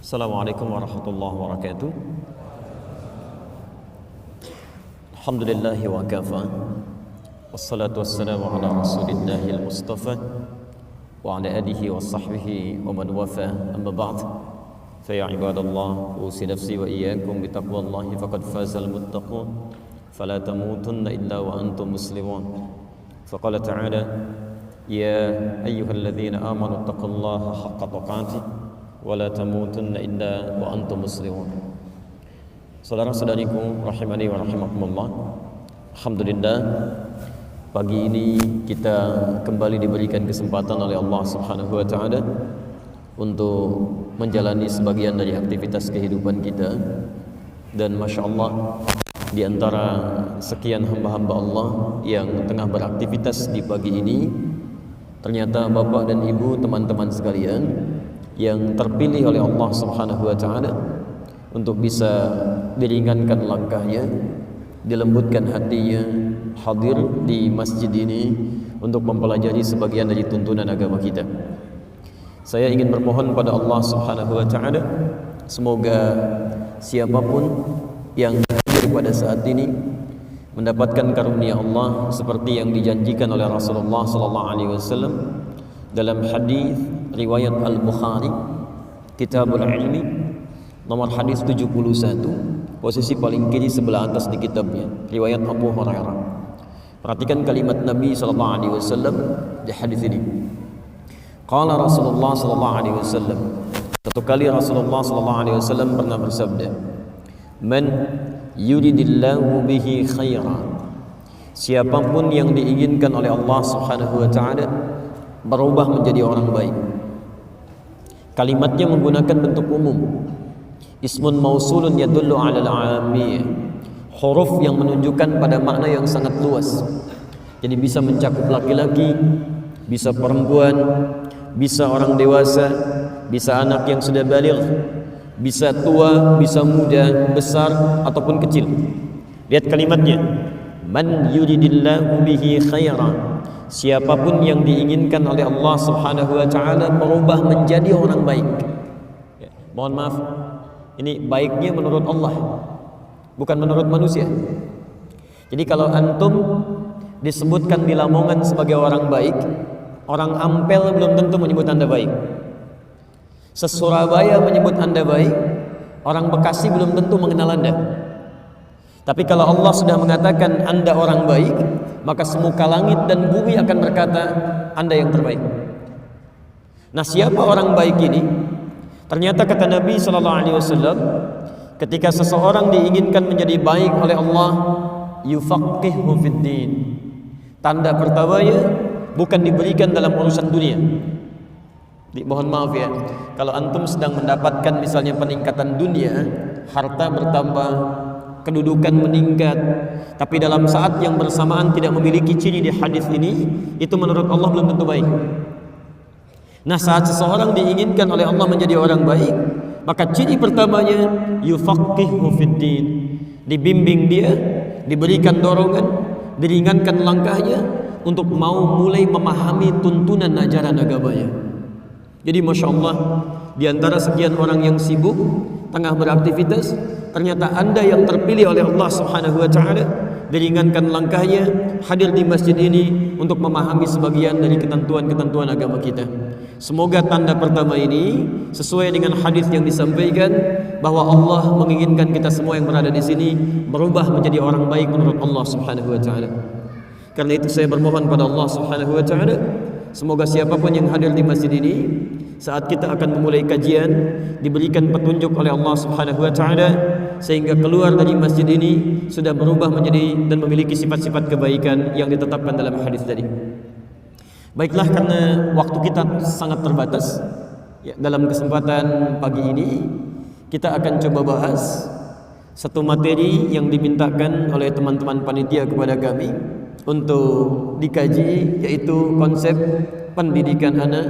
Assalamualaikum warahmatullahi wabarakatuh. Alhamdulillahi wa kafa. Wassalatu wassalamu ala rasulillahil mustafa wa ala alihi wa sahbihi wa man wafa. Amma ba'd. Fa ya ibadallah, usi nafsi wa iyyakum bi taqwallahi faqad fazal muttaqun. Fala tamutunna illa wa antum muslimun. Faqala ta'ala: Ya ayyuhalladzina amanu taqullaha haqqa tuqatih wala tamutunna illa wa antum muslimun. Saudara-saudariku rahimani wa rahimakumullah. Alhamdulillah, pagi ini kita kembali diberikan kesempatan oleh Allah Subhanahu wa taala untuk menjalani sebagian dari aktivitas kehidupan kita. Dan Masya Allah, di antara sekian hamba-hamba Allah yang tengah beraktivitas di pagi ini, ternyata Bapak dan Ibu, teman-teman sekalian, yang terpilih oleh Allah Subhanahu wa taala untuk bisa diringankan langkahnya, dilembutkan hatinya, hadir di masjid ini untuk mempelajari sebagian dari tuntunan agama kita. Saya ingin bermohon pada Allah Subhanahu wa taala, semoga siapapun yang hadir pada saat ini mendapatkan karunia Allah seperti yang dijanjikan oleh Rasulullah sallallahu alaihi wasallam dalam hadis riwayat Al-Bukhari, Kitabul Ilmi, nomor hadis 71, posisi paling kiri sebelah atas di kitabnya, riwayat Abu Hurairah. Perhatikan kalimat Nabi sallallahu alaihi wasallam di hadis ini. Qala Rasulullah sallallahu alaihi wasallam, satu kali Rasulullah sallallahu alaihi wasallam pernah bersabda, "Man yuridillahu bihi khairan." Siapapun yang diinginkan oleh Allah Subhanahu wa taala berubah menjadi orang baik. Kalimatnya menggunakan bentuk umum. Ismun mausulun yadullu 'alal 'amiyah. Huruf yang menunjukkan pada makna yang sangat luas. Jadi bisa mencakup laki-laki, bisa perempuan, bisa orang dewasa, bisa anak yang sudah baligh, bisa tua, bisa muda, besar ataupun kecil. Lihat kalimatnya. Man yuridillahu bihi khairan. Siapapun yang diinginkan oleh Allah Subhanahu wa taala berubah menjadi orang baik. Ya, mohon maaf, ini baiknya menurut Allah, bukan menurut manusia. Jadi kalau antum disebutkan di Lamongan sebagai orang baik, orang Ampel belum tentu menyebut Anda baik. Se-Surabaya menyebut Anda baik, orang Bekasi belum tentu mengenal Anda. Tapi kalau Allah sudah mengatakan Anda orang baik, maka semuka langit dan bumi akan berkata Anda yang terbaik. Nah, siapa orang baik ini? Ternyata kata Nabi sallallahu alaihi wasallam, ketika seseorang diinginkan menjadi baik oleh Allah, yufaqihu fid din. Tanda pertamanya bukan diberikan dalam urusan dunia. Mohon maaf ya, kalau antum sedang mendapatkan misalnya peningkatan dunia, harta bertambah, kedudukan meningkat, tapi dalam saat yang bersamaan tidak memiliki ciri di hadis ini, itu menurut Allah belum tentu baik. Nah, saat seseorang diinginkan oleh Allah menjadi orang baik, maka ciri pertamanya yufaqihu fid din. Dibimbing dia, diberikan dorongan, diringankan langkahnya untuk mau mulai memahami tuntunan ajaran agamanya. Jadi Masya Allah, di antara sekian orang yang sibuk tengah beraktivitas, ternyata Anda yang terpilih oleh Allah Subhanahu wa taala, diringankan langkahnya, hadir di masjid ini untuk memahami sebagian dari ketentuan-ketentuan agama kita. Semoga tanda pertama ini sesuai dengan hadis yang disampaikan bahwa Allah menginginkan kita semua yang berada di sini berubah menjadi orang baik menurut Allah Subhanahu wa taala. Karena itu saya bermohon pada Allah Subhanahu wa taala, semoga siapapun yang hadir di masjid ini, saat kita akan memulai kajian, diberikan petunjuk oleh Allah Subhanahu wa taala sehingga keluar dari masjid ini sudah berubah menjadi dan memiliki sifat-sifat kebaikan yang ditetapkan dalam hadis tadi. Baiklah, karena waktu kita sangat terbatas, ya, dalam kesempatan pagi ini kita akan coba bahas satu materi yang dimintakan oleh teman-teman panitia kepada kami untuk dikaji, yaitu konsep pendidikan anak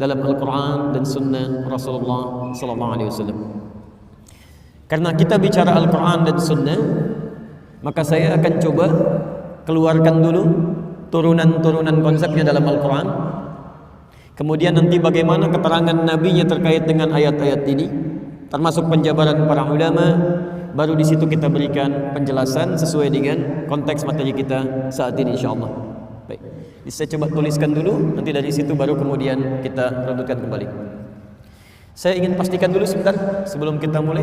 dalam Al-Quran dan Sunnah Rasulullah sallallahu alaihi wasallam. Karena kita bicara Al-Quran dan Sunnah, maka saya akan coba keluarkan dulu turunan-turunan konsepnya dalam Al-Quran. Kemudian nanti bagaimana keterangan Nabi-Nya terkait dengan ayat-ayat ini. termasuk penjabaran para ulama. Baru di situ kita berikan penjelasan sesuai dengan konteks materi kita saat ini insyaallah. Baik. Saya coba tuliskan dulu, nanti dari situ baru kemudian kita redutkan kembali. Saya ingin pastikan dulu sebentar sebelum kita mulai.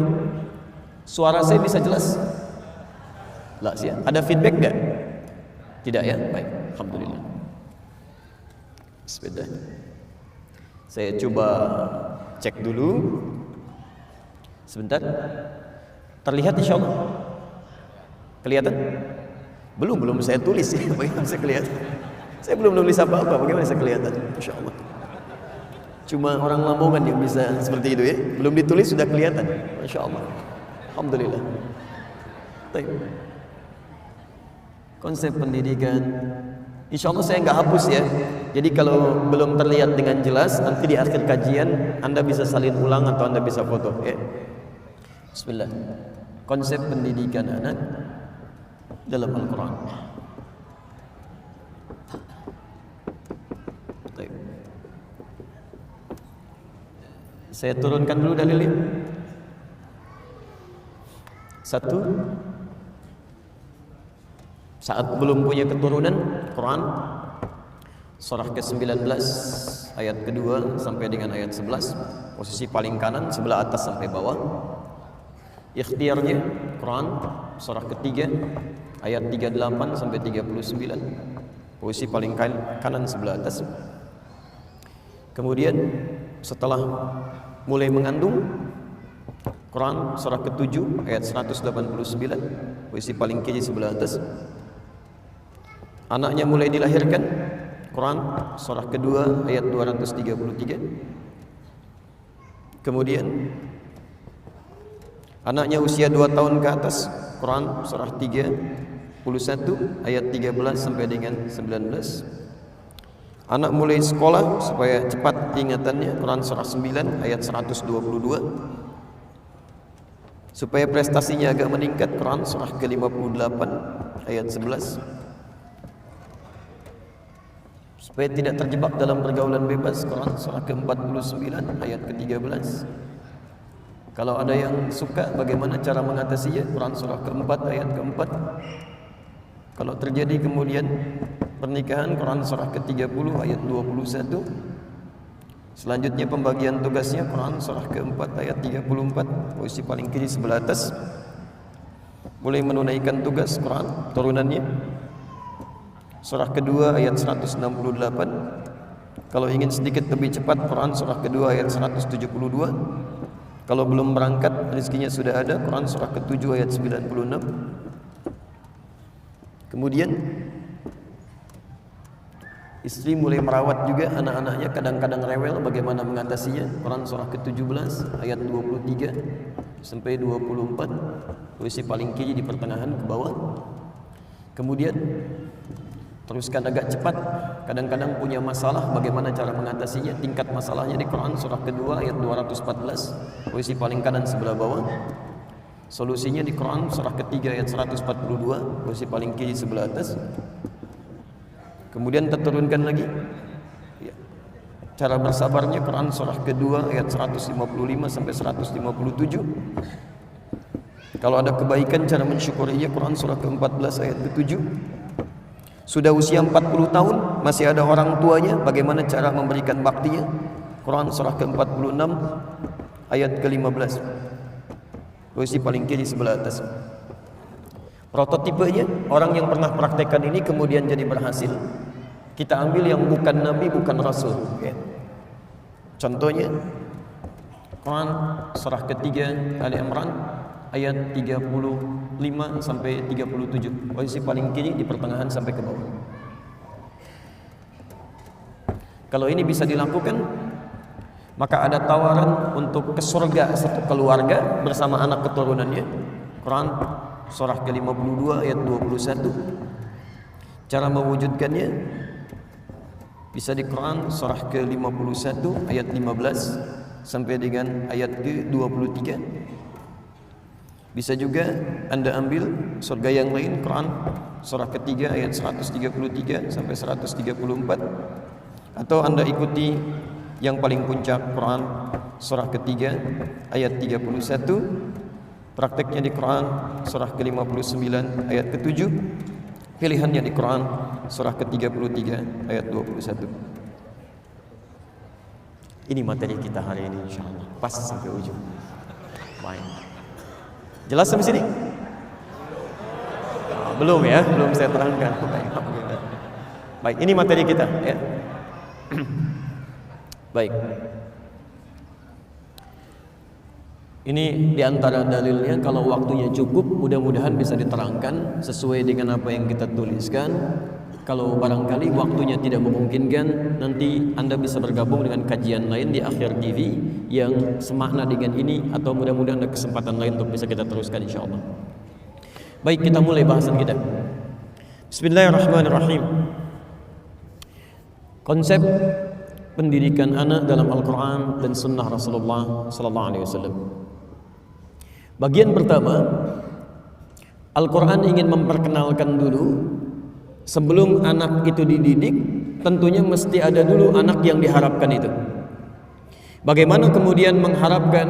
Suara saya bisa jelas? Lah, ada feedback enggak? Tidak ya? Baik, alhamdulillah. Bismillah. Saya coba cek dulu. Sebentar. Terlihat insyaallah? Kelihatan? Belum saya tulis ya, bagaimana bisa kelihatan? Saya belum nulis apa-apa, bagaimana bisa kelihatan? Insyaallah. Cuma orang Lamongan yang bisa seperti itu ya. Belum ditulis sudah kelihatan. Insyaallah. Alhamdulillah. Baik. Konsep pendidikan. Insyaallah saya nggak hapus ya. Jadi kalau belum terlihat dengan jelas, nanti di akhir kajian Anda bisa salin ulang atau Anda bisa foto ya. Bismillah. Konsep pendidikan anak dalam Al-Quran. Saya turunkan dulu dalilnya. 1. Saat belum punya keturunan, Quran surah ke-19 ayat kedua sampai dengan ayat 11, posisi paling kanan sebelah atas sampai bawah. Ikhtiarnya Quran surah ketiga ayat 38 sampai 39, posisi paling kanan sebelah atas. Kemudian setelah mulai mengandung, Quran surah ke-7 ayat 189, posisi paling kiri sebelah atas. Anaknya mulai dilahirkan, Quran surah kedua ayat 233. Kemudian anaknya usia 2 tahun ke atas, Quran surah 31 ayat 13 sampai dengan 19. Anak mulai sekolah supaya cepat ingatannya, Quran surah 9 ayat 122. Supaya prestasinya agak meningkat, Quran surah ke-58 ayat 11. Supaya tidak terjebak dalam pergaulan bebas, Quran surah ke-49 ayat ke-13. Kalau ada yang suka bagaimana cara mengatasinya, Quran surah ke-4 ayat ke-4. Kalau terjadi kemudian pernikahan, Quran surah ke-30 ayat 21. Selanjutnya pembagian tugasnya, Quran surah ke-4 ayat 34, posisi paling kiri sebelah atas. Mulai menunaikan tugas Quran turunannya, surah kedua ayat 168. Kalau ingin sedikit lebih cepat, Quran surah kedua ayat 172. Kalau belum berangkat, rezekinya sudah ada, Quran surah ke-7 ayat 96. Kemudian istri mulai merawat juga anak-anaknya, kadang-kadang rewel, bagaimana mengatasinya, Quran surah ke-17 ayat 23 sampai 24, posisi paling kiri di pertengahan ke bawah. Kemudian teruskan agak cepat, kadang-kadang punya masalah, bagaimana cara mengatasinya, tingkat masalahnya di Quran surah kedua ayat 214, posisi paling kanan sebelah bawah. Solusinya di Quran surah ketiga ayat 142, posisi paling kiri sebelah atas. Kemudian terturunkan lagi ya, cara bersabarnya, Quran surah kedua ayat 155 sampai 157. Kalau ada kebaikan, cara mensyukurinya, Quran surah ke-14 ayat ke-7. Sudah usia 40 tahun, masih ada orang tuanya, bagaimana cara memberikan baktinya, Quran surah ke-46 ayat ke-15, posisi paling kiri sebelah atas. Prototipenya, orang yang pernah praktekkan ini kemudian jadi berhasil, kita ambil yang bukan nabi, bukan rasul ya. Contohnya Quran surah ketiga Ali Imran ayat 35 sampai 37, posisi paling kiri di pertengahan sampai ke bawah. Kalau ini bisa dilakukan, maka ada tawaran untuk ke surga satu keluarga bersama anak keturunannya. Quran surah ke-52 ayat 21. Cara mewujudkannya bisa di Quran surah ke-51 ayat 15 sampai dengan ayat ke-23. Bisa juga Anda ambil surga yang lain, Quran surah ketiga ayat 133 sampai 134, atau Anda ikuti yang paling puncak Quran surah ketiga ayat 31, prakteknya di Quran surah ke-59 ayat ke-7, pilihannya di Quran surah ke-33 ayat 21. Ini materi kita hari ini insyaallah, pas sampai ujung. Baik. Jelas sampai sini? Belum ya, belum saya terangkan. Baik, ini materi kita ya. Baik. Ini diantara dalilnya, kalau waktunya cukup mudah-mudahan bisa diterangkan sesuai dengan apa yang kita tuliskan. Kalau barangkali waktunya tidak memungkinkan, nanti Anda bisa bergabung dengan kajian lain di Akhir TV yang semakna dengan ini, atau mudah-mudahan ada kesempatan lain untuk bisa kita teruskan insyaallah. Baik, kita mulai bahasan kita. Bismillahirrahmanirrahim. Konsep pendidikan anak dalam Al-Quran dan Sunnah Rasulullah Sallallahu Alaihi Wasallam. Bagian pertama, Al-Quran ingin memperkenalkan dulu, sebelum anak itu dididik, tentunya mesti ada dulu anak yang diharapkan itu. Bagaimana kemudian mengharapkan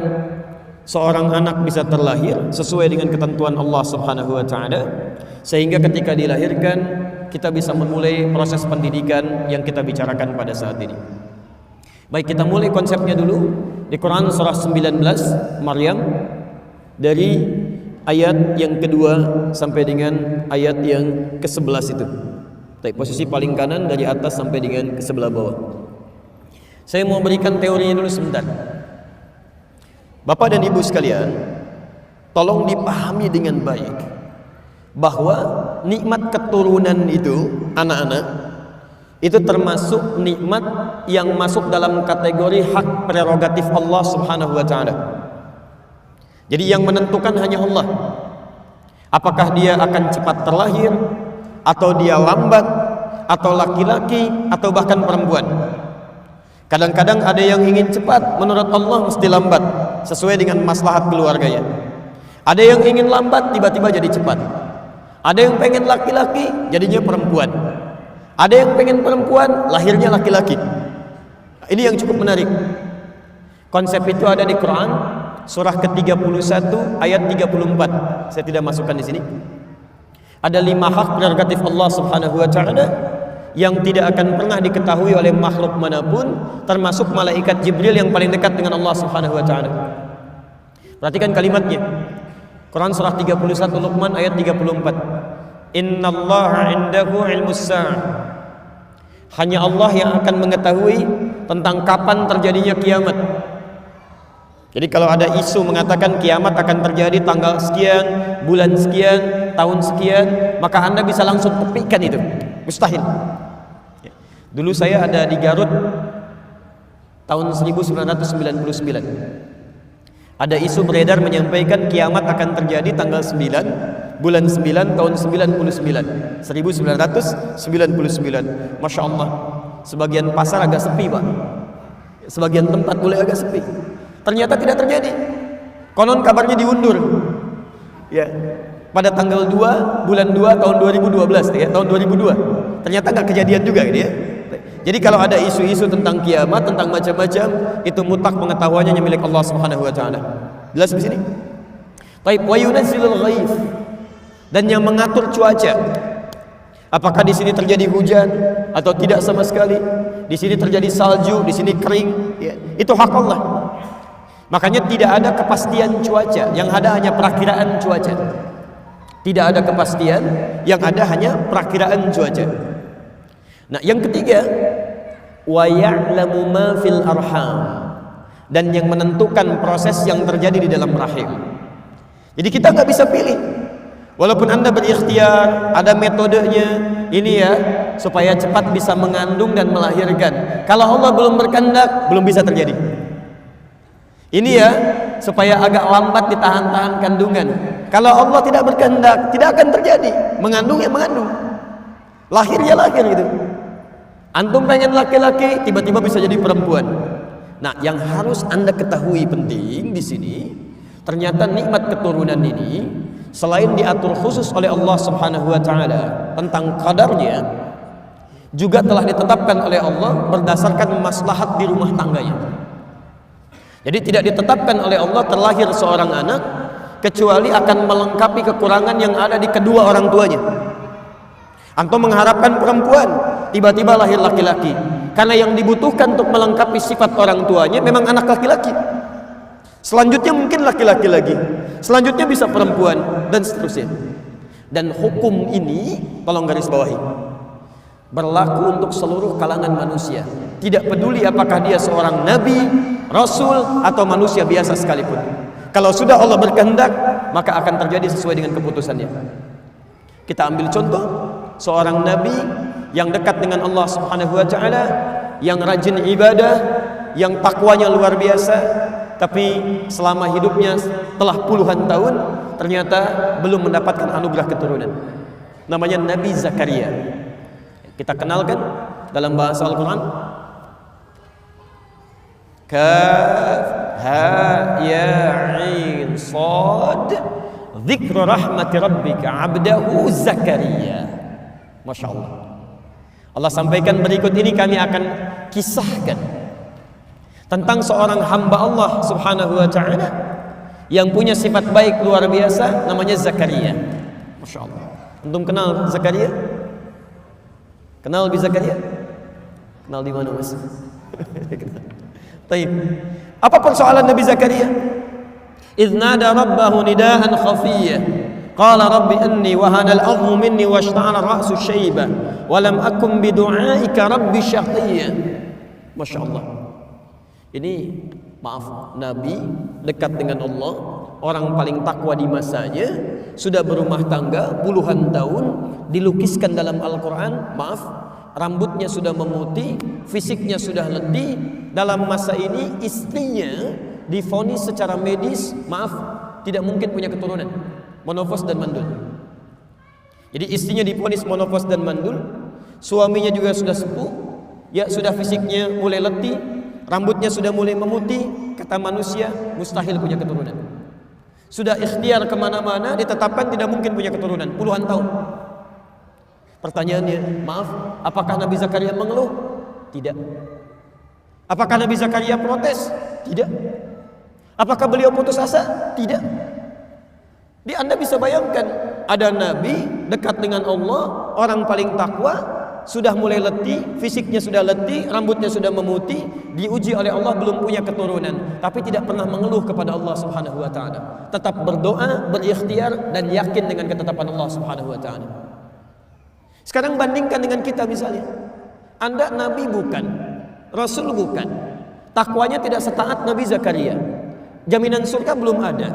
seorang anak bisa terlahir sesuai dengan ketentuan Allah Subhanahu wa Ta'ala, sehingga ketika dilahirkan kita bisa memulai proses pendidikan yang kita bicarakan pada saat ini. Baik, kita mulai konsepnya dulu di Quran surah 19 Maryam, dari ayat yang kedua sampai dengan ayat yang ke-11 itu. Baik, posisi paling kanan dari atas sampai dengan ke sebelah bawah. Saya mau berikan teorinya dulu sebentar. Bapak dan Ibu sekalian, tolong dipahami dengan baik bahwa nikmat keturunan itu, anak-anak, itu termasuk nikmat yang masuk dalam kategori hak prerogatif Allah Subhanahu wa Ta'ala. Jadi yang menentukan hanya Allah. Apakah dia akan cepat terlahir, atau dia lambat, atau laki-laki, atau bahkan perempuan. Kadang-kadang ada yang ingin cepat, menurut Allah mesti lambat, sesuai dengan maslahat keluarganya. Ada yang ingin lambat, tiba-tiba jadi cepat. Ada yang pengen laki-laki, jadinya perempuan. Ada yang pengen perempuan, lahirnya laki-laki. Ini yang cukup menarik. Konsep itu ada di Quran surah ke-31 ayat 34. Saya tidak masukkan di sini. Ada 5 hak prerogatif Allah Subhanahu wa Ta'ala yang tidak akan pernah diketahui oleh makhluk manapun, termasuk malaikat Jibril yang paling dekat dengan Allah Subhanahu wa Ta'ala. Perhatikan kalimatnya. Quran surah 31 Luqman ayat 34. Innallaha 'indahu 'ilmus sa'ah. Hanya Allah yang akan mengetahui tentang kapan terjadinya kiamat. Jadi kalau ada isu mengatakan kiamat akan terjadi tanggal sekian, bulan sekian, tahun sekian, maka Anda bisa langsung tepikan itu. Mustahil. Dulu saya ada di Garut tahun 1999. Ada isu beredar menyampaikan kiamat akan terjadi tanggal 9 bulan 9 tahun 99, 1999. Masya Allah, sebagian pasar agak sepi Pak, sebagian tempat mulai agak sepi. Ternyata tidak terjadi. Konon kabarnya diundur. Ya, pada tanggal 2 bulan 2 tahun 2012 ya, tahun 2002. Ternyata nggak kejadian juga gitu ya. Jadi kalau ada isu-isu tentang kiamat, tentang macam-macam, itu mutlak pengetahuannya milik Allah Subhanahu wa Ta'ala. Jelas di sini? Taib wa yunazzilul ghaith, dan yang mengatur cuaca. Apakah di sini terjadi hujan atau tidak sama sekali? Di sini terjadi salju, di sini kering, ya, itu hak Allah. Makanya tidak ada kepastian cuaca, yang ada hanya perakiraan cuaca. Tidak ada kepastian, yang ada hanya perakiraan cuaca. Nah, yang ketiga, wa ya'lamu ma fil arham, dan yang menentukan proses yang terjadi di dalam rahim. Jadi kita nggak bisa pilih. Walaupun Anda berikhtiar, ada metodenya, ini ya, supaya cepat bisa mengandung dan melahirkan. Kalau Allah belum berkehendak, belum bisa terjadi. Ini ya, supaya agak lambat ditahan-tahan kandungan. Kalau Allah tidak berkehendak, tidak akan terjadi. Mengandung ya mengandung, lahir ya lahir gitu. Antum pengen laki-laki, tiba-tiba bisa jadi perempuan. Nah, yang harus Anda ketahui penting di sini, ternyata nikmat keturunan ini selain diatur khusus oleh Allah Subhanahu wa Ta'ala tentang qadarnya, juga telah ditetapkan oleh Allah berdasarkan maslahat di rumah tangganya. Jadi tidak ditetapkan oleh Allah terlahir seorang anak kecuali akan melengkapi kekurangan yang ada di kedua orang tuanya. Antum mengharapkan perempuan, tiba-tiba lahir laki-laki, karena yang dibutuhkan untuk melengkapi sifat orang tuanya memang anak laki-laki. Selanjutnya mungkin laki-laki lagi, selanjutnya bisa perempuan, dan seterusnya. Dan hukum ini, tolong garis bawahi, berlaku untuk seluruh kalangan manusia. Tidak peduli apakah dia seorang nabi, rasul, atau manusia biasa sekalipun. Kalau sudah Allah berkehendak, maka akan terjadi sesuai dengan keputusannya. Kita ambil contoh seorang nabi yang dekat dengan Allah Subhanahu wa taala, yang rajin ibadah, yang takwanya luar biasa, tapi selama hidupnya telah puluhan tahun ternyata belum mendapatkan anugerah keturunan. Namanya Nabi Zakaria. Kita kenalkan dalam bahasa Al-Quran. Kaf ha ya ain sad dzikru rahmati rabbika 'abdahu Zakaria. Masya Allah. Allah sampaikan berikut ini, kami akan kisahkan tentang seorang hamba Allah Subhanahu wa ta'ala yang punya sifat baik luar biasa, namanya Zakaria. Masya Allah. Antum kenal Zakaria? Kenal Nabi Zakaria? Kenal di mana, Mas? Baik. Apa persoalan Nabi Zakaria? Idz nada rabbahu nidaan khafiyya qala rabbi inni wahana al-'azmu minni washta'ala ar-ra'su shayba wa lam akun bidu'aika rabbi shaqiyya. Masya Allah. Ini maaf, Nabi dekat dengan Allah, orang paling takwa di masanya, sudah berumah tangga puluhan tahun, dilukiskan dalam Al-Quran, maaf, rambutnya sudah memutih, fisiknya sudah letih. Dalam masa ini istrinya divonis secara medis, maaf, tidak mungkin punya keturunan, monofos dan mandul. Jadi istrinya divonis monofos dan mandul, suaminya juga sudah sepuh, ya sudah fisiknya mulai letih, rambutnya sudah mulai memutih, kata manusia mustahil punya keturunan. Sudah ikhtiar kemana-mana, ditetapkan tidak mungkin punya keturunan puluhan tahun. Pertanyaannya, maaf, apakah Nabi Zakaria mengeluh? Tidak. Apakah Nabi Zakaria protes? Tidak. Apakah beliau putus asa? Tidak. Di Anda bisa bayangkan, ada Nabi dekat dengan Allah, orang paling takwa, sudah mulai letih, fisiknya sudah letih, rambutnya sudah memutih, diuji oleh Allah belum punya keturunan, tapi tidak pernah mengeluh kepada Allah Subhanahu wa taala. Tetap berdoa, berikhtiar, dan yakin dengan ketetapan Allah Subhanahu wa taala. Sekarang bandingkan dengan kita misalnya. Anda nabi bukan, rasul bukan, takwanya tidak setaat Nabi Zakaria, jaminan surga belum ada,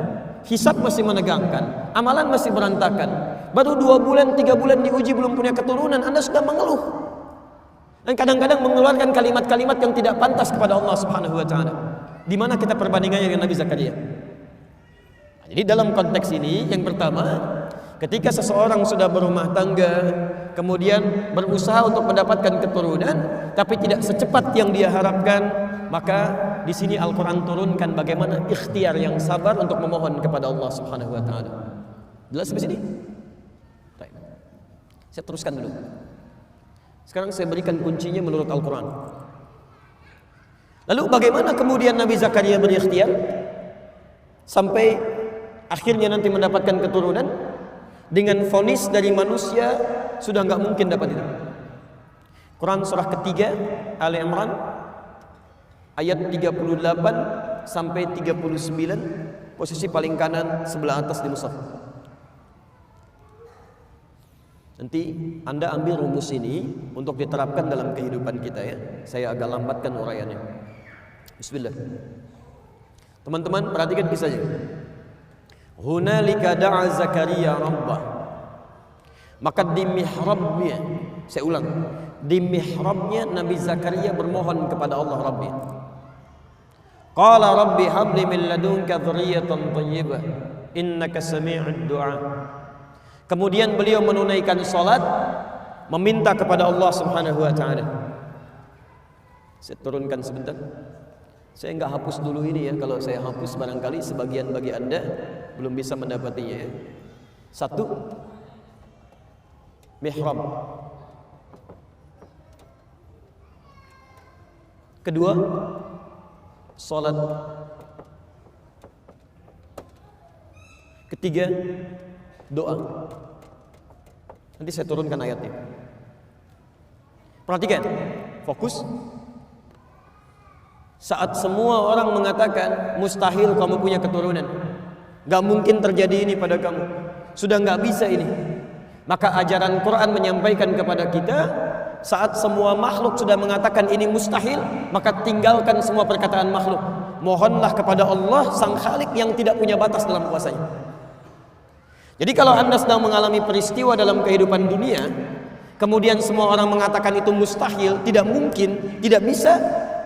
hisab masih menegangkan, amalan masih berantakan, baru 2 bulan 3 bulan diuji belum punya keturunan, Anda sudah mengeluh. Dan kadang-kadang mengeluarkan kalimat-kalimat yang tidak pantas kepada Allah Subhanahu wa taala. Di mana kita perbandingannya dengan Nabi Zakaria? Nah, jadi dalam konteks ini, yang pertama, ketika seseorang sudah berumah tangga, kemudian berusaha untuk mendapatkan keturunan, tapi tidak secepat yang dia harapkan, maka di sini Al-Quran turunkan bagaimana ikhtiar yang sabar untuk memohon kepada Allah Subhanahu wa taala. Jelas sampai sini? Baik. Saya teruskan dulu. Sekarang saya berikan kuncinya menurut Al-Quran. Lalu bagaimana kemudian Nabi Zakaria berikhtiar sampai akhirnya nanti mendapatkan keturunan dengan vonis dari manusia sudah nggak mungkin dapat itu. Quran surah ketiga Ali Imran ayat 38 sampai 39, posisi paling kanan sebelah atas di mushaf. Nanti Anda ambil rumus ini untuk diterapkan dalam kehidupan kita ya. Saya agak lambatkan uraiannya. Bismillah. Teman-teman perhatikan kisahnya. Hunalika da'a Zakaria rabbah. Maka di mihrabnya, saya ulang, di mihrabnya Nabi Zakaria bermohon kepada Allah Rabbi. Qala rabbi habli min ladunka dzurriyyatan thayyibah innaka sami'ud du'a. Kemudian beliau menunaikan salat, meminta kepada Allah Subhanahu wa taala. Saya turunkan sebentar. Saya enggak hapus dulu ini ya, kalau saya hapus barangkali sebagian bagi Anda belum bisa mendapatinya ya. 1, mihrab. Kedua, salat. Ketiga, doa. Nanti saya turunkan ayatnya. Perhatikan, fokus. Saat semua orang mengatakan mustahil kamu punya keturunan, gak mungkin terjadi ini pada kamu, sudah gak bisa ini, maka ajaran Quran menyampaikan kepada kita, saat semua makhluk sudah mengatakan ini mustahil, maka tinggalkan semua perkataan makhluk. Mohonlah kepada Allah Sang Khalik yang tidak punya batas dalam kuasanya. Jadi kalau Anda sedang mengalami peristiwa dalam kehidupan dunia, kemudian semua orang mengatakan itu mustahil, tidak mungkin, tidak bisa,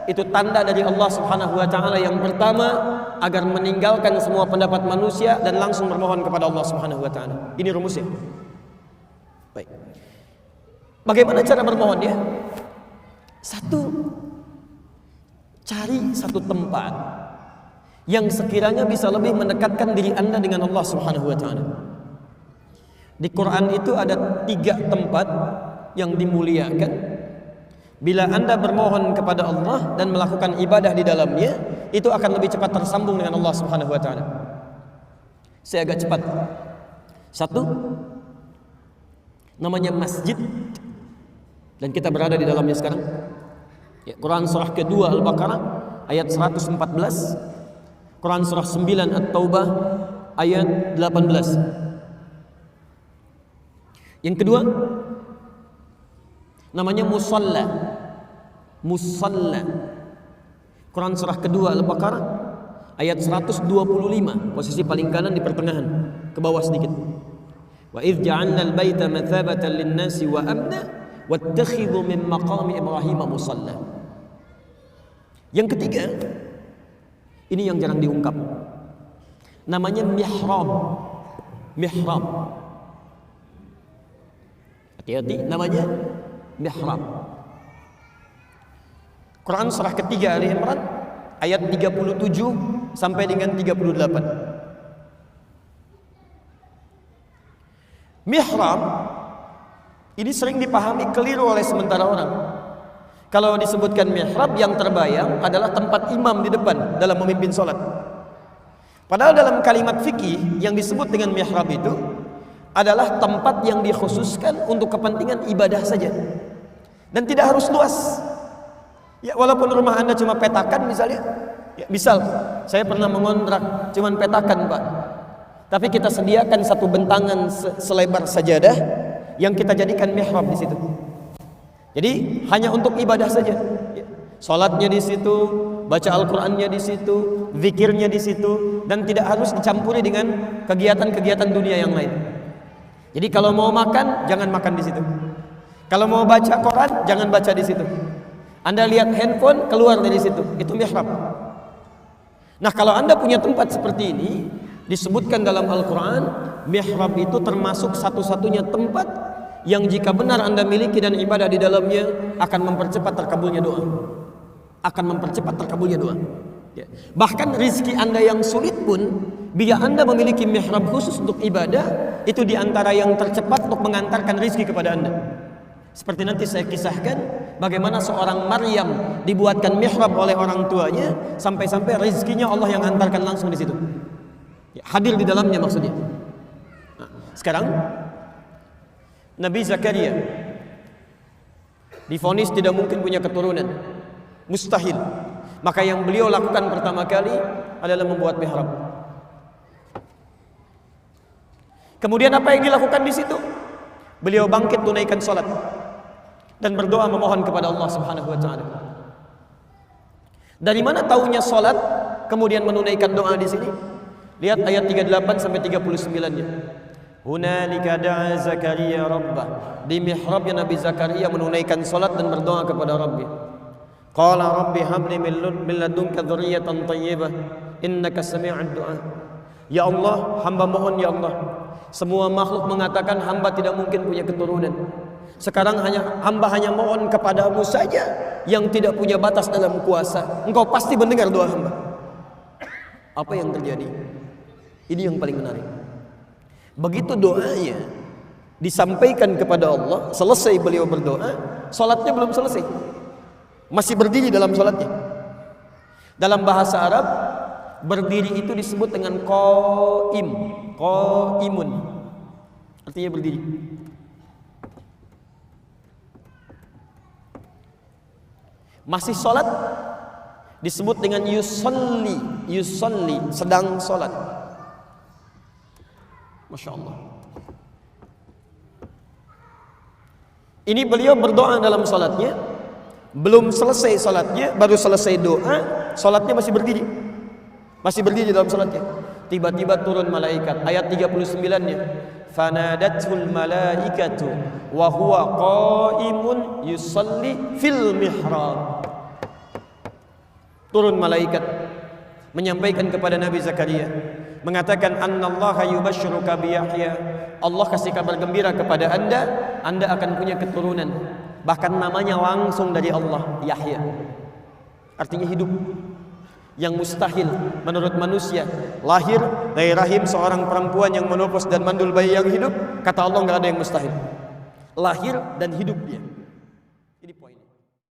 itu tanda dari Allah Subhanahu wa taala yang pertama, agar meninggalkan semua pendapat manusia dan langsung bermohon kepada Allah Subhanahu wa taala. Ini rumusnya. Baik. Bagaimana cara bermohonnya? Satu, cari satu tempat yang sekiranya bisa lebih mendekatkan diri Anda dengan Allah Subhanahu wa taala. Di Quran itu ada 3 tempat yang dimuliakan. Bila Anda bermohon kepada Allah dan melakukan ibadah di dalamnya, itu akan lebih cepat tersambung dengan Allah Subhanahu wa taala. Saya agak cepat. Satu, namanya masjid, dan kita berada di dalamnya sekarang. Ya, Quran surah kedua Al-Baqarah ayat 114, Quran surah 9 At-Taubah ayat 18. Yang kedua, namanya musalla. Musalla. Quran surah kedua Al-Baqarah ayat 125, posisi paling kanan di pertengahan, ke bawah sedikit. Wa idz ja'alna al-baita mathabatan lin-nasi wa amna wattakhidhu min maqami Ibrahim musalla. Yang ketiga, ini yang jarang diungkap, namanya mihrab. Mihrab. Hati-hati, namanya mihrab. Quran surah ketiga Ali Imran ayat 37 sampai dengan 38. Mihrab ini sering dipahami keliru oleh sementara orang. Kalau disebutkan mihrab, yang terbayang adalah tempat imam di depan dalam memimpin sholat. Padahal dalam kalimat fikih yang disebut dengan mihrab itu adalah tempat yang dikhususkan untuk kepentingan ibadah saja, dan tidak harus luas. Ya, walaupun rumah Anda cuma petakan misalnya, ya, misal saya pernah mengontrak cuman petakan Pak, tapi kita sediakan satu bentangan selebar sajadah yang kita jadikan mihrab di situ. Jadi hanya untuk ibadah saja. Ya, salatnya di situ, baca Al-Qur'annya di situ, zikirnya di situ, dan tidak harus dicampuri dengan kegiatan-kegiatan dunia yang lain. Jadi kalau mau makan, jangan makan di situ. Kalau mau baca Quran, jangan baca di situ. Anda lihat handphone, keluar dari situ. Itu mihrab. Nah, kalau Anda punya tempat seperti ini, disebutkan dalam Al-Quran, mihrab itu termasuk satu-satunya tempat yang jika benar Anda miliki dan ibadah di dalamnya, akan mempercepat terkabulnya doa. Akan mempercepat terkabulnya doa. Ya. Bahkan rizki Anda yang sulit pun, bila Anda memiliki mihrab khusus untuk ibadah, itu diantara yang tercepat untuk mengantarkan rizki kepada Anda. Seperti nanti saya kisahkan bagaimana seorang Maryam dibuatkan mihrab oleh orang tuanya, sampai-sampai rizkinya Allah yang antarkan langsung di situ. Ya, hadir di dalamnya maksudnya. Nah, sekarang Nabi Zakaria divonis tidak mungkin punya keturunan, mustahil. Maka yang beliau lakukan pertama kali adalah membuat mihrab. Kemudian apa yang dilakukan di situ? Beliau bangkit tunaikan salat dan berdoa memohon kepada Allah Subhanahu wa taala. Dari mana taunya salat kemudian menunaikan doa di sini? Lihat ayat 38 sampai 39-nya. Hunalika da'a Zakaria rabbah. Di mihrabnya Nabi Zakaria menunaikan salat dan berdoa kepada Rabbih. Qala rabbi habli min ladunka dzurriyyatan thayyibah innaka sami'ud du'a. Ya Allah, hamba mohon ya Allah. Semua makhluk mengatakan hamba tidak mungkin punya keturunan. Sekarang hamba hanya mohon kepadamu saja yang tidak punya batas dalam kuasa. Engkau pasti mendengar doa hamba. Apa yang terjadi? Ini yang paling menarik. Begitu doanya disampaikan kepada Allah, selesai beliau berdoa, salatnya belum selesai. masih berdiri dalam sholatnya. Dalam bahasa Arab, berdiri itu disebut dengan qaim, qaimun, artinya berdiri. Masih sholat disebut dengan yusalli, yusalli, sedang sholat. Masya Allah. Ini beliau berdoa dalam sholatnya, belum selesai sholatnya, baru selesai doa, sholatnya masih berdiri. Masih berdiri dalam sholatnya. Tiba-tiba turun malaikat. Ayat 39-nya. Fanadatul malaikatu wa huwa qaimun yusalli fil mihrab. Turun malaikat menyampaikan kepada Nabi Zakaria, mengatakan annallaha yubashshiruka bi Yahya. Allah kasih kabar gembira kepada Anda akan punya keturunan. Bahkan namanya langsung dari Allah, Yahya. Artinya hidup. Yang mustahil menurut manusia, lahir dari rahim seorang perempuan yang menopos dan mandul bayi yang hidup, kata Allah nggak ada yang mustahil. Lahir dan hidup dia.